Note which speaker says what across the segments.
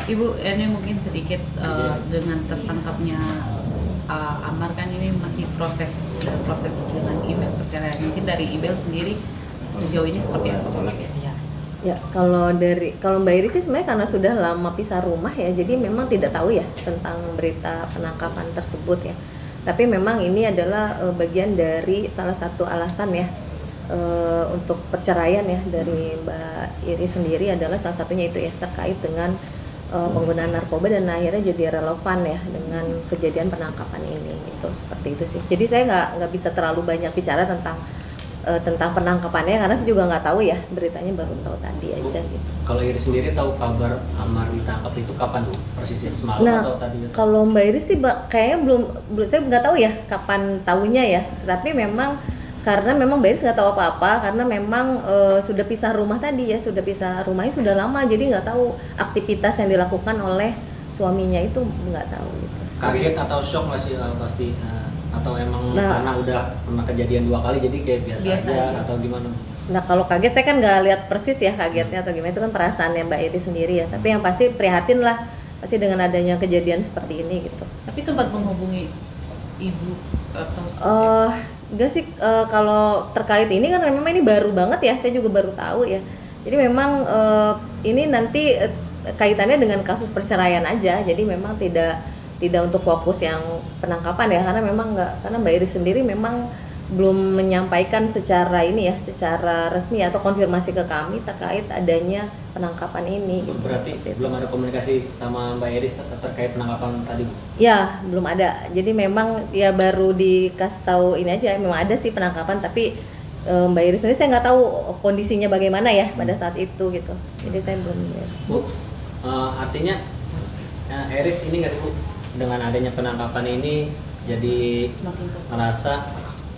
Speaker 1: Ibu, ini mungkin sedikit dengan tertangkapnya Amar kan ini masih proses dengan email perceraian. Mungkin dari email sendiri sejauh ini seperti apa Pak?
Speaker 2: Ya, kalau Mbak Iris sih sebenarnya karena sudah lama pisah rumah ya, jadi memang tidak tahu ya tentang berita penangkapan tersebut ya. Tapi memang ini adalah bagian dari salah satu alasan ya untuk perceraian ya dari Mbak Iris sendiri, adalah salah satunya itu ya, terkait dengan penggunaan narkoba, dan akhirnya jadi relevan ya dengan kejadian penangkapan ini itu, seperti itu sih. Jadi saya nggak bisa terlalu banyak bicara tentang penangkapannya karena saya juga nggak tahu ya, beritanya baru tahu tadi aja gitu.
Speaker 3: Kalau Iris sendiri tahu kabar Amar ditangkap itu kapan Bu? Persisnya semalam atau tadi?
Speaker 2: Kalau Mbak Iris sih kayaknya belum, saya nggak tahu ya kapan tahunya ya. Tapi memang karena memang Mbak Iris nggak tahu apa-apa karena memang sudah pisah rumah tadi ya, sudah pisah rumahnya sudah lama, jadi nggak tahu aktivitas yang dilakukan oleh suaminya itu, nggak tahu gitu.
Speaker 3: Kaget atau shock masih pasti? Atau emang karena udah pernah kejadian 2 kali jadi kayak biasa aja atau gimana?
Speaker 2: Nah kalau kaget saya kan nggak lihat persis ya kagetnya atau gimana, itu kan perasaannya Mbak Iris sendiri ya. Tapi yang pasti prihatin lah pasti dengan adanya kejadian seperti ini gitu.
Speaker 1: Tapi sempat menghubungi ibu atau
Speaker 2: enggak sih, kalau terkait ini kan memang ini baru banget ya, saya juga baru tahu ya. Jadi memang ini nanti kaitannya dengan kasus perceraian aja, jadi memang tidak untuk fokus yang penangkapan ya, karena memang karena Mbak Iris sendiri memang belum menyampaikan secara ini ya, secara resmi atau konfirmasi ke kami terkait adanya penangkapan ini.
Speaker 3: Berarti belum ada komunikasi sama Mbak Iris terkait penangkapan tadi?
Speaker 2: Ya, belum ada. Jadi memang ya baru dikasih tahu ini aja, memang ada sih penangkapan, tapi Mbak Iris sendiri saya nggak tahu kondisinya bagaimana ya pada saat itu gitu. Jadi saya belum lihat.
Speaker 3: Bu, artinya Iris ini nggak sih Bu, dengan adanya penangkapan ini jadi merasa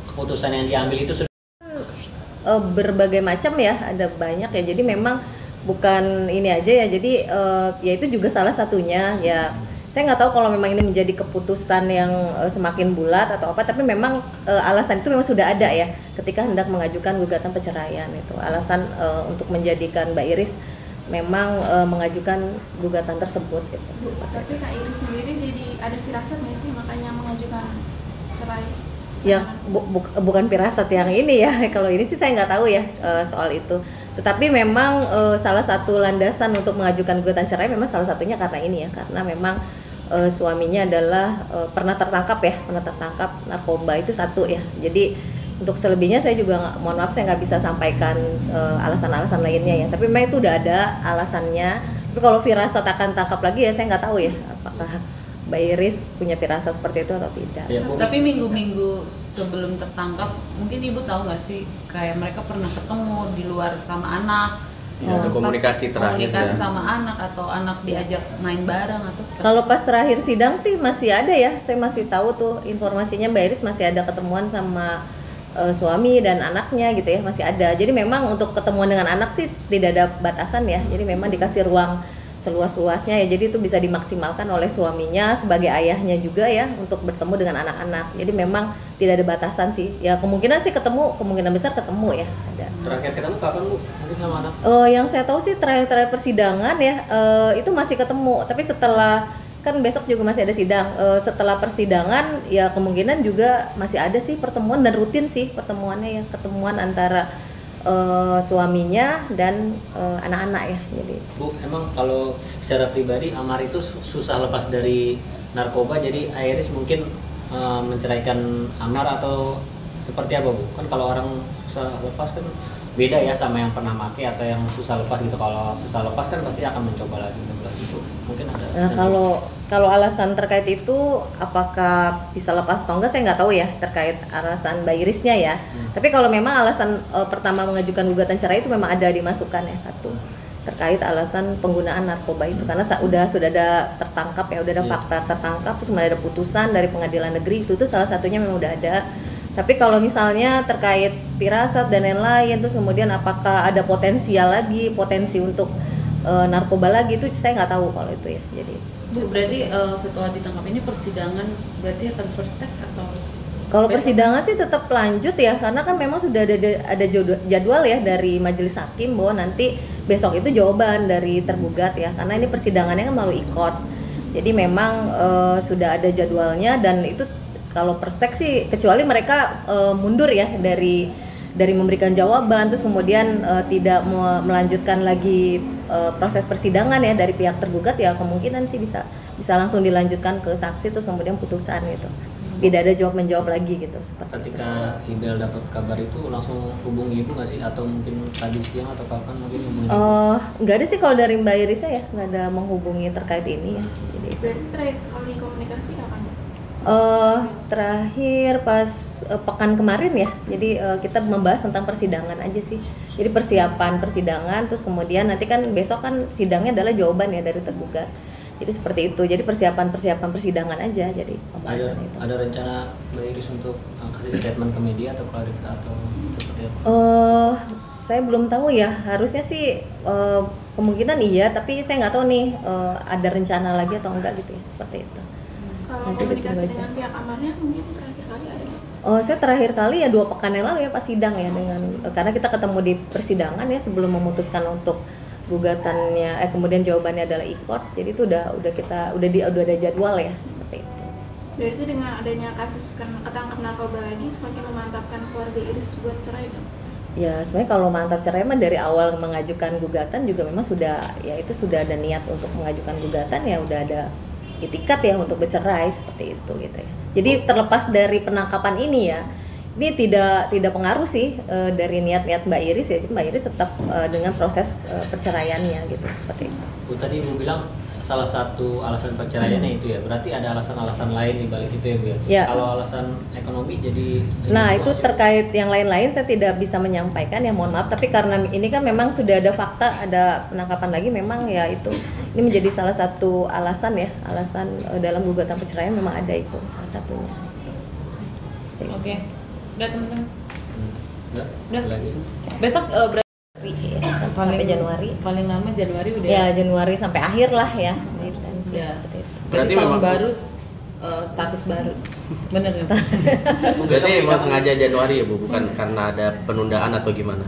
Speaker 3: keputusan yang diambil itu sudah
Speaker 2: berbagai macam ya, ada banyak ya. Jadi memang bukan ini aja ya. Jadi ya itu juga salah satunya ya. Saya nggak tahu kalau memang ini menjadi keputusan yang semakin bulat atau apa, tapi memang alasan itu memang sudah ada ya ketika hendak mengajukan gugatan perceraian. Itu alasan untuk menjadikan Mbak Iris memang mengajukan gugatan tersebut gitu.
Speaker 4: Bu, tapi Kak Iris sendiri jadi ada firasat nggak sih makanya mengajukan cerai?
Speaker 2: Ya bukan firasat yang ini ya, kalau ini sih saya nggak tahu ya soal itu. Tetapi memang salah satu landasan untuk mengajukan gugatan cerai memang salah satunya karena ini ya, karena memang suaminya adalah pernah tertangkap narkoba, itu satu ya. Jadi untuk selebihnya saya juga mohon maaf saya nggak bisa sampaikan alasan-alasan lainnya ya. Tapi memang itu udah ada alasannya. Tapi kalau firasat akan tangkap lagi ya saya nggak tahu ya apakah Mbak Iris punya firasat seperti itu atau tidak.
Speaker 3: Ya,
Speaker 1: tapi minggu-minggu sebelum tertangkap mungkin ibu tahu nggak sih kayak mereka pernah ketemu di luar sama anak?
Speaker 5: Ada komunikasi terakhir
Speaker 1: komunikasi sama anak atau anak diajak main bareng atau
Speaker 2: kalau pas terakhir sidang sih masih ada ya, saya masih tahu tuh informasinya Mbak Iris masih ada ketemuan sama suami dan anaknya gitu ya, masih ada. Jadi memang untuk ketemuan dengan anak sih tidak ada batasan ya, jadi memang dikasih ruang seluas-luasnya ya, jadi itu bisa dimaksimalkan oleh suaminya sebagai ayahnya juga ya untuk bertemu dengan anak-anak. Jadi memang tidak ada batasan sih ya, kemungkinan sih ketemu, kemungkinan besar ketemu ya ada.
Speaker 3: Terakhir ketemu kapan Bu? Nanti sama anak?
Speaker 2: Yang saya tahu sih terakhir persidangan ya itu masih ketemu, tapi setelah kan besok juga masih ada sidang, setelah persidangan ya kemungkinan juga masih ada sih pertemuan, dan rutin sih pertemuannya ya, ketemuan antara suaminya dan anak-anak ya. Jadi
Speaker 3: Bu, emang kalau secara pribadi Amar itu susah lepas dari narkoba, jadi Iris mungkin menceraikan Amar atau seperti apa Bu? Kan kalau orang susah lepas kan beda ya sama yang pernah pakai atau yang susah lepas gitu. Kalau susah lepas kan pasti akan mencoba lagi gitu. Mungkin ada.
Speaker 2: Nah, kalau alasan terkait itu apakah bisa lepas atau enggak saya nggak tahu ya terkait alasan Mbak Irisnya ya. Tapi kalau memang alasan pertama mengajukan gugatan cerai itu memang ada dimasukkan ya, satu terkait alasan penggunaan narkoba itu, karena sudah ada tertangkap ya, udah ada fakta tertangkap, terus ada putusan dari pengadilan negeri, itu salah satunya memang udah ada. Tapi kalau misalnya terkait firasat dan lain-lain, terus kemudian apakah ada potensi untuk narkoba lagi, itu saya nggak tahu kalau itu ya. Jadi
Speaker 1: Bu, berarti setelah ditangkap ini persidangan berarti akan first take atau
Speaker 2: Kalau persidangan sih tetap lanjut ya, karena kan memang sudah ada jadwal ya dari majelis hakim bahwa nanti besok itu jawaban dari tergugat ya, karena ini persidangannya kan melalui e-court. Jadi memang sudah ada jadwalnya, dan itu kalau Perstek sih kecuali mereka mundur ya dari memberikan jawaban, terus kemudian tidak melanjutkan lagi proses persidangan ya dari pihak tergugat, ya kemungkinan sih bisa langsung dilanjutkan ke saksi terus kemudian putusan gitu. Tidak ada jawab menjawab lagi gitu. Seperti
Speaker 3: Ketika Ibel dapat kabar itu langsung hubungi ibu nggak sih, atau mungkin tadi siang atau kapan mungkin hubungi?
Speaker 2: Nggak ada sih kalau dari Mbak Iris ya, nggak ada menghubungi terkait ini ya. Jadi
Speaker 4: Berarti terakhir kali komunikasi kapan?
Speaker 2: terakhir pas pekan kemarin ya. Jadi kita membahas tentang persidangan aja sih. Jadi persiapan persidangan, terus kemudian nanti kan besok kan sidangnya adalah jawaban ya dari tergugat. Jadi seperti itu. Jadi persiapan persidangan aja. Jadi pembahasan itu.
Speaker 3: Ada rencana Mbak Iris untuk kasih statement ke media atau klarifikasi atau seperti apa?
Speaker 2: Saya belum tahu ya. Harusnya sih kemungkinan iya, tapi saya nggak tahu nih ada rencana lagi atau enggak gitu ya. Seperti itu.
Speaker 4: Kalau
Speaker 2: Nanti
Speaker 4: komunikasi
Speaker 2: ditunggu aja.
Speaker 4: dengan pihak amarnya mungkin terakhir kali ada nggak?
Speaker 2: Saya terakhir kali ya 2 pekan yang lalu ya pas sidang ya, dengan karena kita ketemu di persidangan ya sebelum memutuskan untuk gugatannya, kemudian jawabannya adalah e-court. Jadi itu udah ada jadwal ya, seperti itu.
Speaker 4: Berarti dengan adanya kasus ketangkap narkoba lagi semakin memantapkan keluarga Iris buat cerai dong?
Speaker 2: Ya sebenarnya kalau mantap cerai mah dari awal mengajukan gugatan juga memang sudah ada niat untuk mengajukan gugatan, ya udah ada itikat ya untuk bercerai seperti itu gitu ya. Jadi terlepas dari penangkapan ini ya, ini tidak pengaruh sih dari niat-niat Mbak Iris ya. Mbak Iris tetap dengan proses perceraiannya gitu, seperti itu.
Speaker 3: Bu, tadi Ibu bilang salah satu alasan perceraiannya itu ya, berarti ada alasan-alasan lain di balik itu ya Bu ya?
Speaker 2: Ya.
Speaker 3: Kalau alasan ekonomi jadi...
Speaker 2: Nah itu
Speaker 3: masih-
Speaker 2: terkait yang lain-lain saya tidak bisa menyampaikan ya, mohon maaf. Tapi karena ini kan memang sudah ada fakta, ada penangkapan lagi, memang ya itu ini menjadi salah satu alasan ya, alasan dalam gugatan perceraian memang ada itu salah satunya.
Speaker 1: Oke. Udah teman-teman.
Speaker 3: Enggak,
Speaker 1: Udah.
Speaker 3: lagi.
Speaker 1: Besok berarti
Speaker 2: Sampai Januari.
Speaker 1: Paling lama Januari udah.
Speaker 2: Ya Januari sampai akhir lah ya. Intensi,
Speaker 1: Ya.
Speaker 2: seperti itu.
Speaker 1: Berarti
Speaker 5: Berarti
Speaker 1: tahun
Speaker 5: memang-
Speaker 1: baru status baru. Bener kan?
Speaker 5: Berarti emang sengaja Januari ya Bu, bukan karena ada penundaan atau gimana?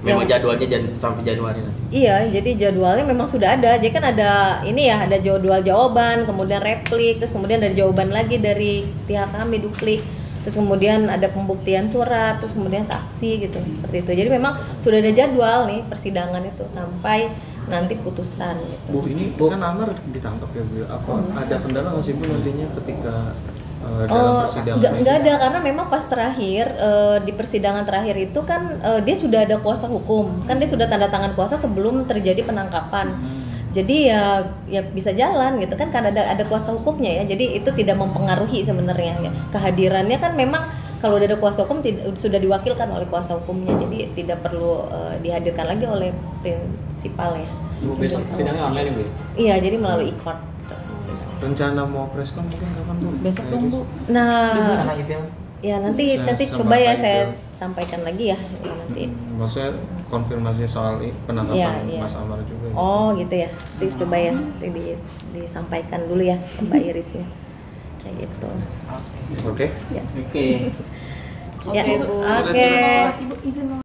Speaker 5: Memang jadwalnya sampai Januari nanti.
Speaker 2: Iya, jadi jadwalnya memang sudah ada. Jadi kan ada ini ya, ada jadwal jawaban, kemudian replik, terus kemudian ada jawaban lagi dari pihak kami duplik, terus kemudian ada pembuktian surat, terus kemudian saksi gitu, seperti itu. Jadi memang sudah ada jadwal nih persidangan itu sampai nanti putusan gitu.
Speaker 6: Bu, ini kan Amar ditangkap ya Bu. Apa ada kendala nggak sih Bu nantinya ketika dalam persidangan?
Speaker 2: Nggak ada, karena memang pas terakhir di persidangan terakhir itu kan dia sudah ada kuasa hukum, kan dia sudah tanda tangan kuasa sebelum terjadi penangkapan. Jadi ya bisa jalan gitu kan, karena ada kuasa hukumnya ya. Jadi itu tidak mempengaruhi sebenarnya ya. Kehadirannya kan memang kalau udah ada kuasa hukum sudah diwakilkan oleh kuasa hukumnya, jadi tidak perlu dihadirkan lagi oleh prinsipal ya.
Speaker 3: Bu, besok sidangnya online ya Bu?
Speaker 2: Iya, jadi melalui e-court gitu.
Speaker 6: Rencana mau preskon mungkin kapan Bu?
Speaker 1: Besok dong Bu.
Speaker 2: Nah, ya nanti
Speaker 6: Sama
Speaker 2: coba ya
Speaker 6: Pak
Speaker 2: saya
Speaker 6: Ibel.
Speaker 2: sampaikan lagi ya, nanti.
Speaker 6: Maksudnya konfirmasi soal penangkapan
Speaker 2: Iya.
Speaker 6: Mas Amar juga.
Speaker 2: Oh gitu ya, nanti coba ya nanti disampaikan dulu ya ke Mbak Iris ya, kayak gitu.
Speaker 6: Oke.
Speaker 2: Ya.
Speaker 3: Oke.
Speaker 2: Ya,
Speaker 1: Oke, Bu.
Speaker 2: oke.
Speaker 4: Ibu izin